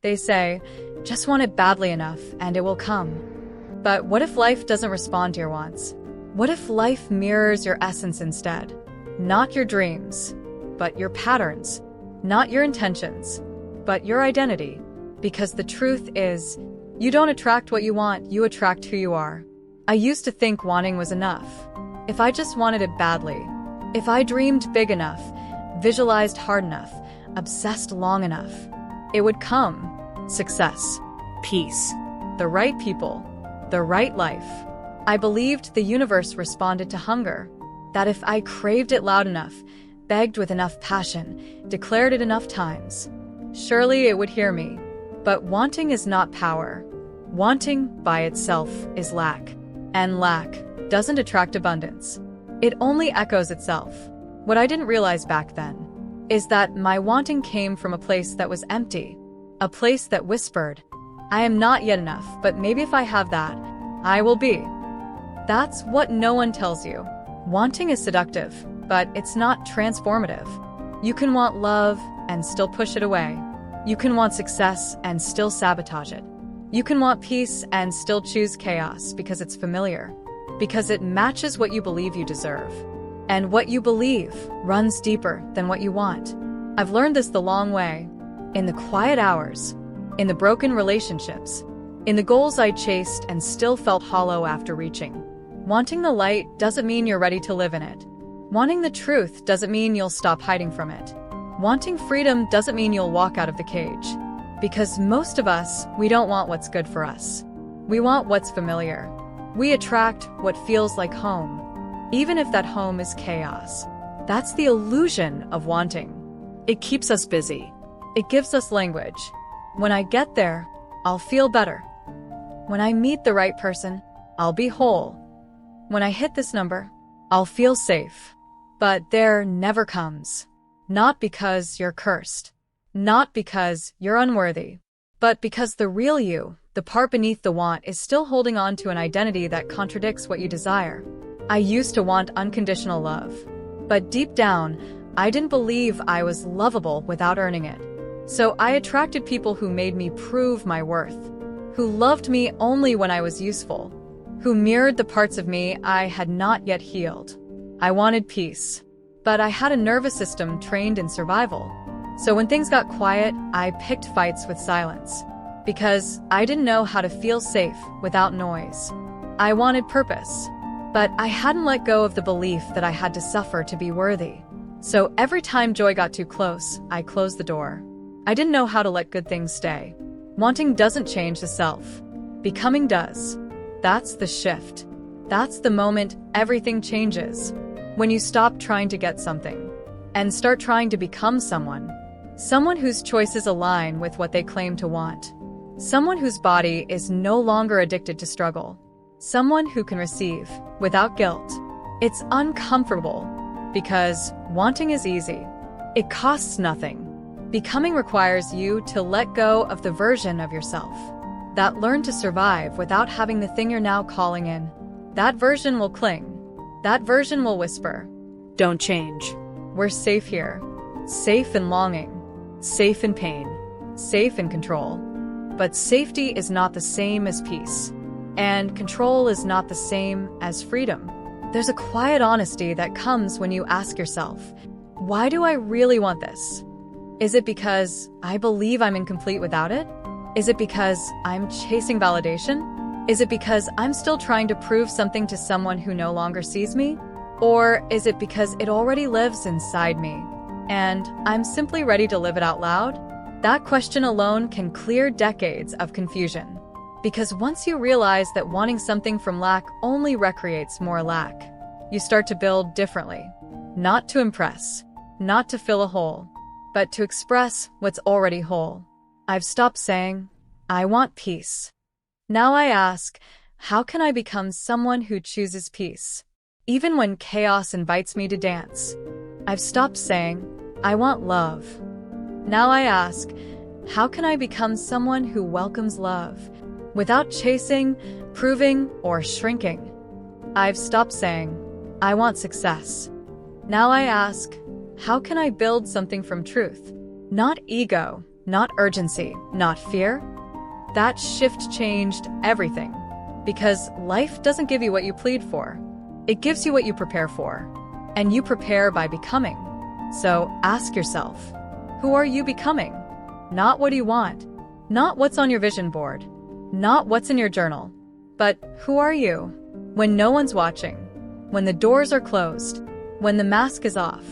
They say, just want it badly enough and it will come. But what if life doesn't respond to your wants? What if life mirrors your essence instead? Not your dreams, but your patterns. Not your intentions, but your identity. Because the truth is, you don't attract what you want, you attract who you are. I used to think wanting was enough. If I just wanted it badly, if I dreamed big enough, visualized hard enough, obsessed long enough, it would come. Success, peace, the right people, the right life. I believed the universe responded to hunger, that if I craved it loud enough, begged with enough passion, declared it enough times, surely it would hear me. But wanting is not power. Wanting by itself is lack. And lack doesn't attract abundance. It only echoes itself. What I didn't realize back then is that my wanting came from a place that was empty, a place that whispered, I am not yet enough, but maybe if I have that, I will be. That's what no one tells you. Wanting is seductive, but it's not transformative. You can want love and still push it away. You can want success and still sabotage it. You can want peace and still choose chaos because it's familiar, because it matches what you believe you deserve. And what you believe runs deeper than what you want. I've learned this the long way, in the quiet hours, in the broken relationships, in the goals I chased and still felt hollow after reaching. Wanting the light doesn't mean you're ready to live in it. Wanting the truth doesn't mean you'll stop hiding from it. Wanting freedom doesn't mean you'll walk out of the cage. Because most of us, we don't want what's good for us. We want what's familiar. We attract what feels like home, even if that home is chaos. That's the illusion of wanting. It keeps us busy. It gives us language. When I get there, I'll feel better. When I meet the right person, I'll be whole. When I hit this number, I'll feel safe. But there never comes. Not because you're cursed. Not because you're unworthy. But because the real you, the part beneath the want, is still holding on to an identity that contradicts what you desire. I used to want unconditional love. But deep down, I didn't believe I was lovable without earning it. So I attracted people who made me prove my worth, who loved me only when I was useful, who mirrored the parts of me I had not yet healed. I wanted peace, but I had a nervous system trained in survival. So when things got quiet, I picked fights with silence, because I didn't know how to feel safe without noise. I wanted purpose, but I hadn't let go of the belief that I had to suffer to be worthy. So every time joy got too close, I closed the door. I didn't know how to let good things stay. Wanting doesn't change the self. Becoming does. That's the shift. That's the moment everything changes. When you stop trying to get something and start trying to become someone. Someone whose choices align with what they claim to want. Someone whose body is no longer addicted to struggle. Someone who can receive without guilt. It's uncomfortable because wanting is easy. It costs nothing. Becoming requires you to let go of the version of yourself that learned to survive without having the thing you're now calling in. That version will cling. That version will whisper, "Don't change. We're safe here. Safe in longing. Safe in pain. Safe in control." But safety is not the same as peace. And control is not the same as freedom. There's a quiet honesty that comes when you ask yourself, why do I really want this? Is it because I believe I'm incomplete without it? Is it because I'm chasing validation? Is it because I'm still trying to prove something to someone who no longer sees me? Or is it because it already lives inside me, and I'm simply ready to live it out loud? That question alone can clear decades of confusion. Because once you realize that wanting something from lack only recreates more lack, you start to build differently. Not to impress, not to fill a hole, but to express what's already whole. I've stopped saying, I want peace. Now I ask, how can I become someone who chooses peace? Even when chaos invites me to dance. I've stopped saying, I want love. Now I ask, how can I become someone who welcomes love without chasing, proving, or shrinking? I've stopped saying, I want success. Now I ask, how can I build something from truth? Not ego, not urgency, not fear. That shift changed everything. Because life doesn't give you what you plead for. It gives you what you prepare for. And you prepare by becoming. So ask yourself, who are you becoming? Not what do you want? Not what's on your vision board. Not what's in your journal. But who are you? When no one's watching. When the doors are closed. When the mask is off.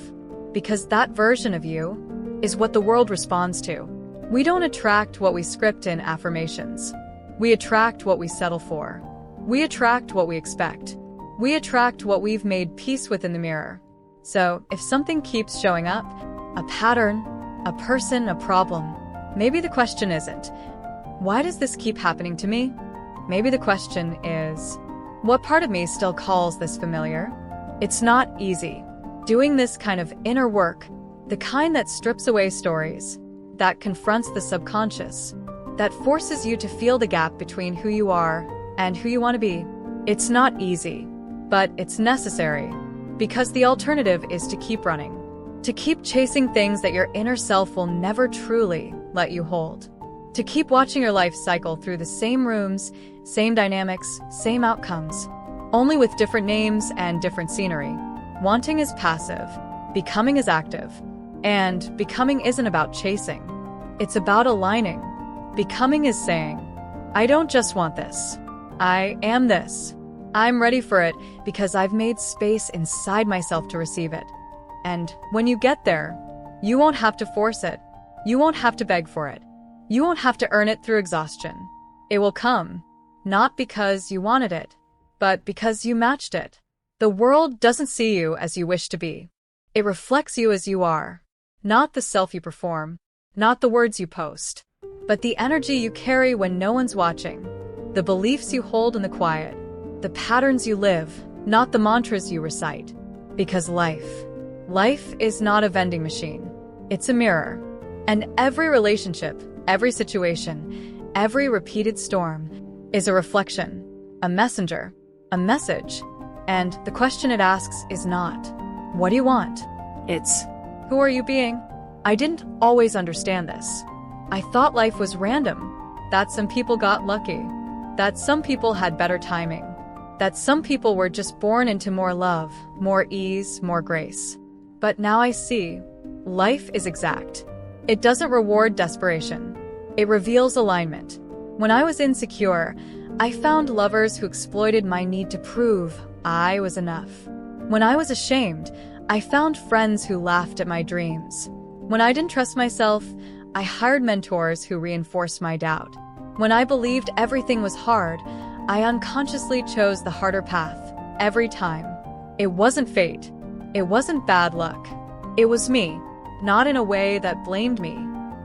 Because that version of you is what the world responds to. We don't attract what we script in affirmations. We attract what we settle for. We attract what we expect. We attract what we've made peace with in the mirror. So, if something keeps showing up, a pattern, a person, a problem, maybe the question isn't, why does this keep happening to me? Maybe the question is, what part of me still calls this familiar? It's not easy. Doing this kind of inner work, the kind that strips away stories, that confronts the subconscious, that forces you to feel the gap between who you are and who you want to be. It's not easy, but it's necessary, because the alternative is to keep running, to keep chasing things that your inner self will never truly let you hold, to keep watching your life cycle through the same rooms, same dynamics, same outcomes, only with different names and different scenery. Wanting is passive, becoming is active, and becoming isn't about chasing. It's about aligning. Becoming is saying, I don't just want this. I am this. I'm ready for it because I've made space inside myself to receive it. And when you get there, you won't have to force it. You won't have to beg for it. You won't have to earn it through exhaustion. It will come, not because you wanted it, but because you matched it. The world doesn't see you as you wish to be. It reflects you as you are, not the self you perform, not the words you post, but the energy you carry when no one's watching, the beliefs you hold in the quiet, the patterns you live, not the mantras you recite. Because life is not a vending machine. It's a mirror. And every relationship, every situation, every repeated storm is a reflection, a messenger, a message. And the question it asks is not, what do you want? It's, who are you being? I didn't always understand this. I thought life was random, that some people got lucky, that some people had better timing, that some people were just born into more love, more ease, more grace. But now I see, life is exact. It doesn't reward desperation. It reveals alignment. When I was insecure, I found lovers who exploited my need to prove I was enough. When I was ashamed, I found friends who laughed at my dreams. When I didn't trust myself, I hired mentors who reinforced my doubt. When I believed everything was hard, I unconsciously chose the harder path every time. It wasn't fate. It wasn't bad luck. It was me, not in a way that blamed me,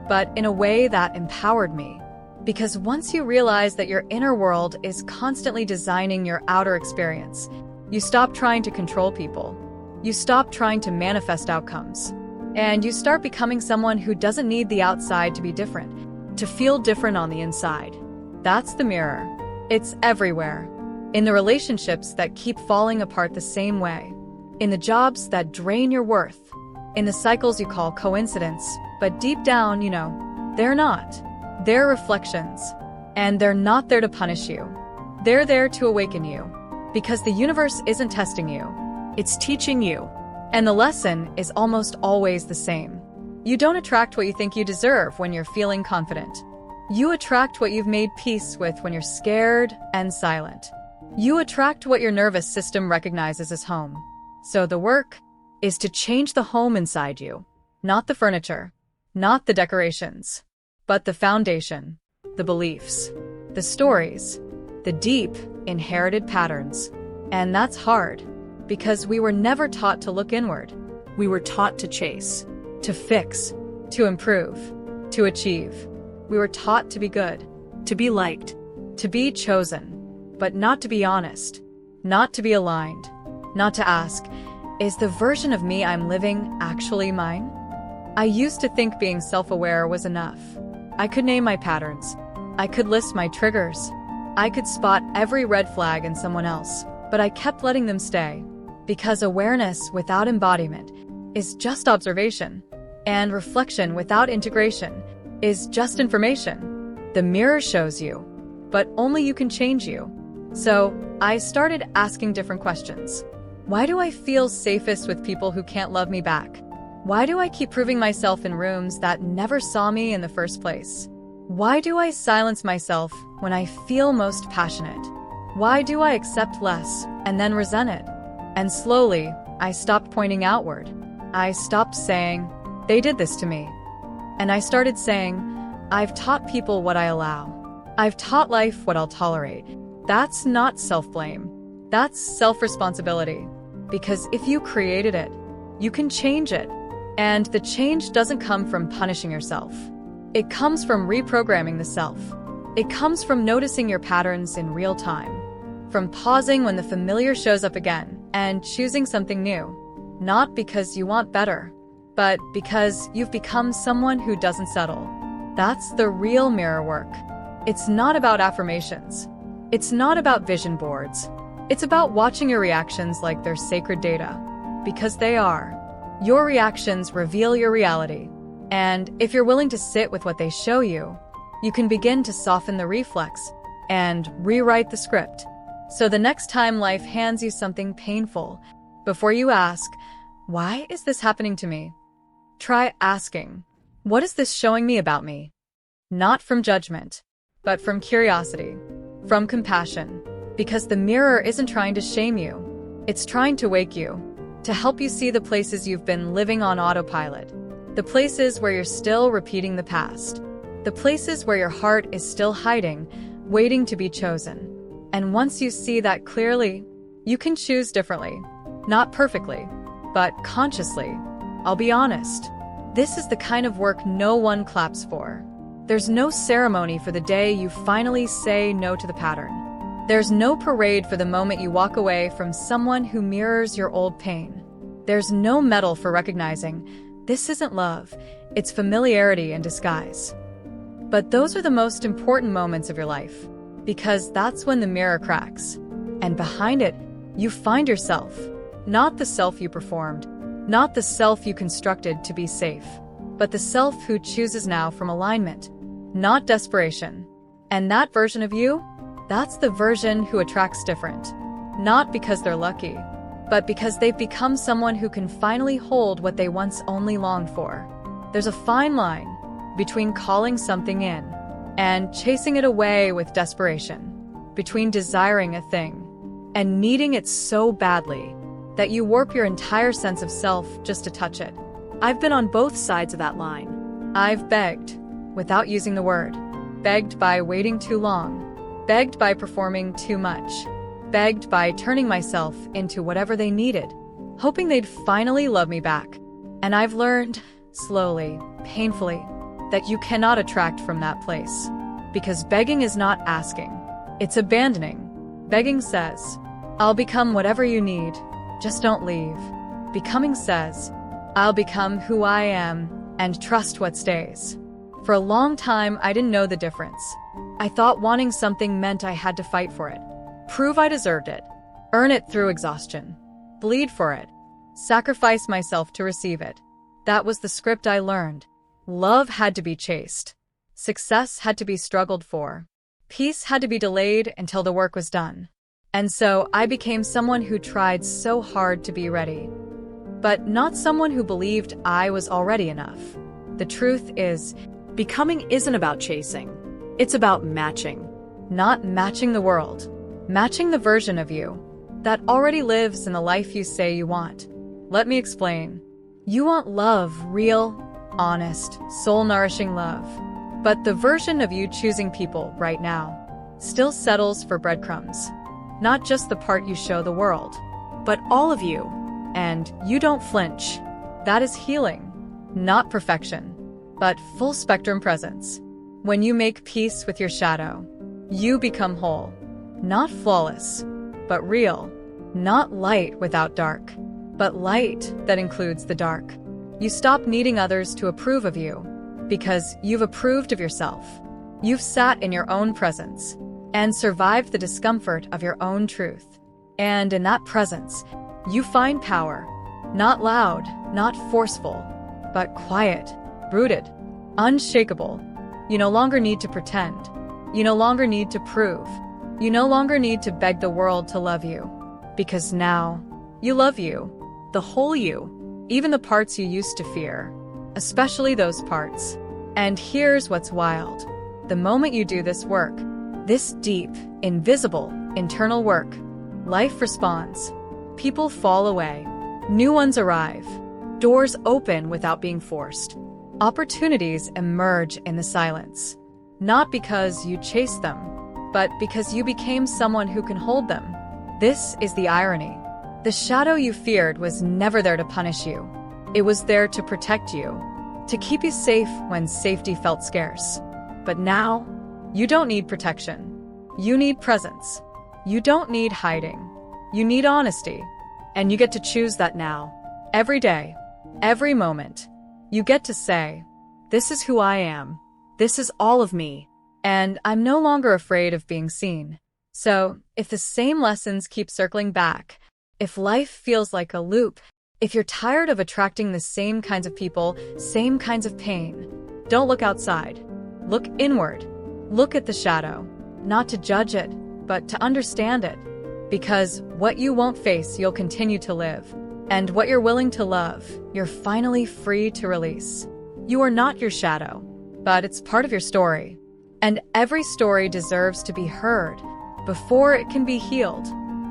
but in a way that empowered me. Because once you realize that your inner world is constantly designing your outer experience, you stop trying to control people. You stop trying to manifest outcomes. And you start becoming someone who doesn't need the outside to be different, to feel different on the inside. That's the mirror. It's everywhere. In the relationships that keep falling apart the same way. In the jobs that drain your worth. In the cycles you call coincidence, but deep down, they're not. They're reflections. And they're not there to punish you. They're there to awaken you. Because the universe isn't testing you. It's teaching you. And the lesson is almost always the same. You don't attract what you think you deserve when you're feeling confident. You attract what you've made peace with when you're scared and silent. You attract what your nervous system recognizes as home. So the work is to change the home inside you. Not the furniture, not the decorations, but the foundation, the beliefs, the stories, the deep, inherited patterns. And that's hard. Because we were never taught to look inward. We were taught to chase, to fix, to improve, to achieve. We were taught to be good, to be liked, to be chosen, but not to be honest, not to be aligned, not to ask, is the version of me I'm living actually mine? I used to think being self-aware was enough. I could name my patterns. I could list my triggers. I could spot every red flag in someone else, but I kept letting them stay. Because awareness without embodiment is just observation, and reflection without integration is just information. The mirror shows you, but only you can change you. So I started asking different questions. Why do I feel safest with people who can't love me back? Why do I keep proving myself in rooms that never saw me in the first place? Why do I silence myself when I feel most passionate? Why do I accept less and then resent it? And slowly, I stopped pointing outward. I stopped saying, they did this to me. And I started saying, I've taught people what I allow. I've taught life what I'll tolerate. That's not self-blame. That's self-responsibility. Because if you created it, you can change it. And the change doesn't come from punishing yourself. It comes from reprogramming the self. It comes from noticing your patterns in real time. From pausing when the familiar shows up again and choosing something new. Not because you want better, but because you've become someone who doesn't settle. That's the real mirror work. It's not about affirmations. It's not about vision boards. It's about watching your reactions like they're sacred data. Because they are. Your reactions reveal your reality. And if you're willing to sit with what they show you, you can begin to soften the reflex and rewrite the script. So the next time life hands you something painful, before you ask, why is this happening to me? Try asking, what is this showing me about me? Not from judgment, but from curiosity, from compassion. Because the mirror isn't trying to shame you. It's trying to wake you. To help you see the places you've been living on autopilot. The places where you're still repeating the past. The places where your heart is still hiding, waiting to be chosen. And once you see that clearly, you can choose differently. Not perfectly, but consciously. I'll be honest. This is the kind of work no one claps for. There's no ceremony for the day you finally say no to the pattern. There's no parade for the moment you walk away from someone who mirrors your old pain. There's no medal for recognizing, this isn't love, it's familiarity in disguise. But those are the most important moments of your life, because that's when the mirror cracks. And behind it, you find yourself. Not the self you performed, not the self you constructed to be safe, but the self who chooses now from alignment, not desperation. And that version of you? That's the version who attracts different. Not because they're lucky, but because they've become someone who can finally hold what they once only longed for. There's a fine line between calling something in and chasing it away with desperation, between desiring a thing and needing it so badly that you warp your entire sense of self just to touch it. I've been on both sides of that line. I've begged, without using the word, begged by waiting too long, begged by performing too much, begged by turning myself into whatever they needed, hoping they'd finally love me back. And I've learned, slowly, painfully, that you cannot attract from that place. Because begging is not asking, it's abandoning. Begging says, I'll become whatever you need, just don't leave. Becoming says, I'll become who I am and trust what stays. For a long time, I didn't know the difference. I thought wanting something meant I had to fight for it, prove I deserved it, earn it through exhaustion, bleed for it, sacrifice myself to receive it. That was the script I learned. Love had to be chased. Success had to be struggled for. Peace had to be delayed until the work was done. And so I became someone who tried so hard to be ready, but not someone who believed I was already enough. The truth is, becoming isn't about chasing. It's about matching. Not matching the world. Matching the version of you that already lives in the life you say you want. Let me explain. You want love, real, honest, soul-nourishing love. But the version of you choosing people right now still settles for breadcrumbs. Not just the part you show the world, but all of you. And you don't flinch. That is healing. Not perfection, but full spectrum presence. When you make peace with your shadow, you become whole. Not flawless, but real. Not light without dark, but light that includes the dark. You stop needing others to approve of you, because you've approved of yourself. You've sat in your own presence and survived the discomfort of your own truth. And in that presence, you find power. Not loud, not forceful, but quiet, rooted, unshakable. You no longer need to pretend. You no longer need to prove. You no longer need to beg the world to love you. Because now, you love you. The whole you. Even the parts you used to fear. Especially those parts. And here's what's wild. The moment you do this work, this deep, invisible, internal work, life responds. People fall away. New ones arrive. Doors open without being forced. Opportunities emerge in the silence. Not because you chased them, but because you became someone who can hold them. This is the irony. The shadow you feared was never there to punish you. It was there to protect you, to keep you safe when safety felt scarce. But now, you don't need protection. You need presence. You don't need hiding. You need honesty. And you get to choose that now. Every day, every moment. You get to say, this is who I am. This is all of me. And I'm no longer afraid of being seen. So, if the same lessons keep circling back, if life feels like a loop, if you're tired of attracting the same kinds of people, same kinds of pain, don't look outside. Look inward. Look at the shadow. Not to judge it, but to understand it. Because what you won't face, you'll continue to live. And what you're willing to love, you're finally free to release. You are not your shadow, but it's part of your story. And every story deserves to be heard before it can be healed.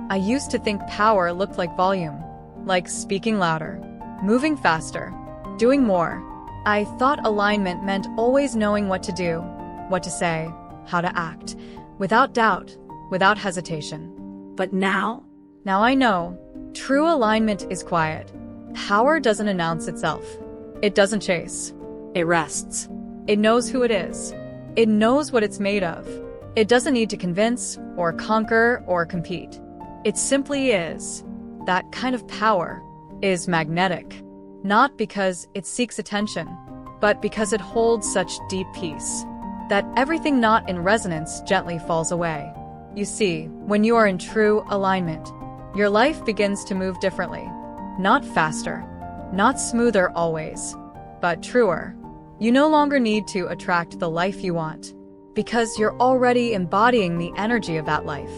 I used to think power looked like volume, like speaking louder, moving faster, doing more. I thought alignment meant always knowing what to do, what to say, how to act, without doubt, without hesitation. But now I know, true alignment is quiet. Power doesn't announce itself. It doesn't chase. It rests. It knows who it is. It knows what it's made of. It doesn't need to convince, or conquer, or compete. It simply is. That kind of power is magnetic. Not because it seeks attention, but because it holds such deep peace that everything not in resonance gently falls away. You see, when you are in true alignment, your life begins to move differently. Not faster, not smoother always, but truer. You no longer need to attract the life you want, because you're already embodying the energy of that life.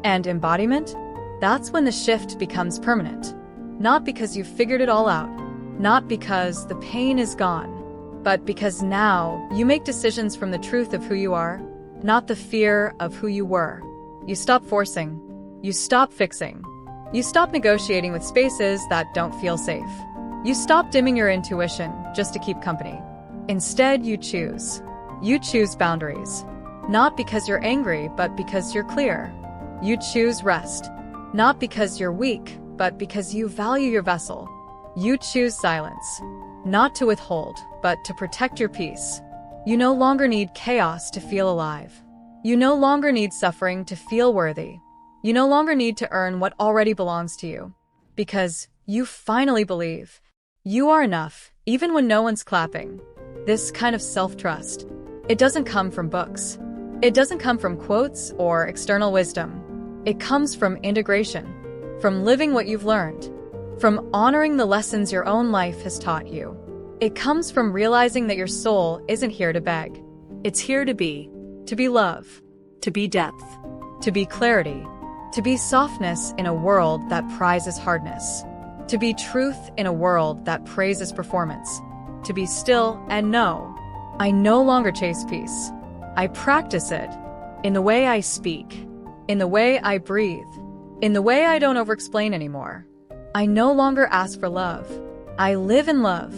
And embodiment? That's when the shift becomes permanent. Not because you've figured it all out, not because the pain is gone, but because now you make decisions from the truth of who you are, not the fear of who you were. You stop forcing. You stop fixing. You stop negotiating with spaces that don't feel safe. You stop dimming your intuition just to keep company. Instead, you choose. You choose boundaries. Not because you're angry, but because you're clear. You choose rest. Not because you're weak, but because you value your vessel. You choose silence. Not to withhold, but to protect your peace. You no longer need chaos to feel alive. You no longer need suffering to feel worthy. You no longer need to earn what already belongs to you. Because you finally believe you are enough, even when no one's clapping. This kind of self-trust, it doesn't come from books. It doesn't come from quotes or external wisdom. It comes from integration, from living what you've learned, from honoring the lessons your own life has taught you. It comes from realizing that your soul isn't here to beg. It's here to be love, to be depth, to be clarity, to be softness in a world that prizes hardness, to be truth in a world that praises performance, to be still and know, I no longer chase peace. I practice it in the way I speak, in the way I breathe, in the way I don't over-explain anymore. I no longer ask for love. I live in love,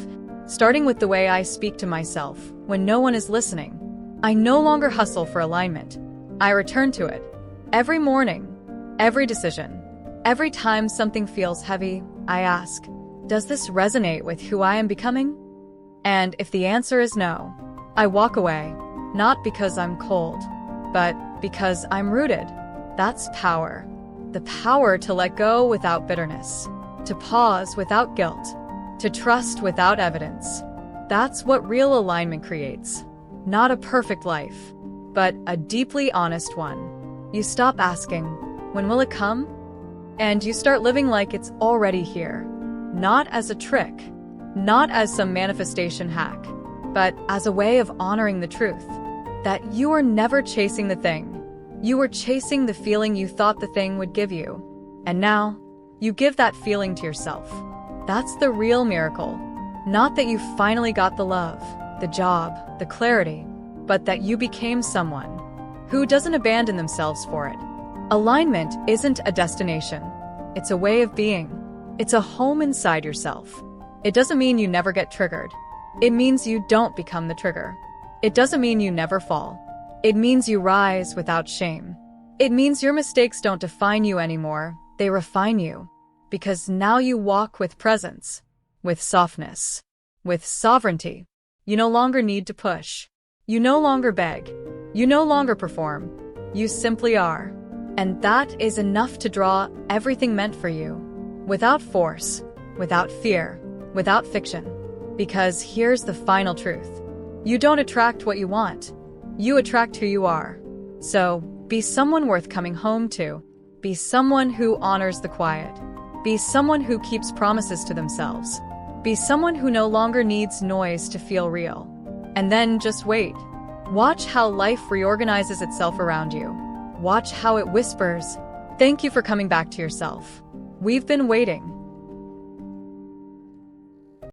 starting with the way I speak to myself when no one is listening. I no longer hustle for alignment. I return to it. Every morning, every decision, every time something feels heavy, I ask, does this resonate with who I am becoming? And if the answer is no, I walk away, not because I'm cold, but because I'm rooted. That's power. The power to let go without bitterness, to pause without guilt, to trust without evidence. That's what real alignment creates. Not a perfect life, but a deeply honest one. You stop asking, when will it come? And you start living like it's already here. Not as a trick, not as some manifestation hack, but as a way of honoring the truth. that you were never chasing the thing. You were chasing the feeling you thought the thing would give you. And now, you give that feeling to yourself. That's the real miracle. Not that you finally got the love, the job, the clarity, but that you became someone who doesn't abandon themselves for it. Alignment isn't a destination. It's a way of being. It's a home inside yourself. It doesn't mean you never get triggered. It means you don't become the trigger. It doesn't mean you never fall. It means you rise without shame. It means your mistakes don't define you anymore. They refine you. Because now you walk with presence, with softness, with sovereignty. You no longer need to push. You no longer beg. You no longer perform. You simply are. And that is enough to draw everything meant for you. Without force, without fear, without fiction. Because here's the final truth. You don't attract what you want. You attract who you are. So, be someone worth coming home to. Be someone who honors the quiet. Be someone who keeps promises to themselves. Be someone who no longer needs noise to feel real. And then just wait. Watch how life reorganizes itself around you. Watch how it whispers, "Thank you for coming back to yourself. We've been waiting."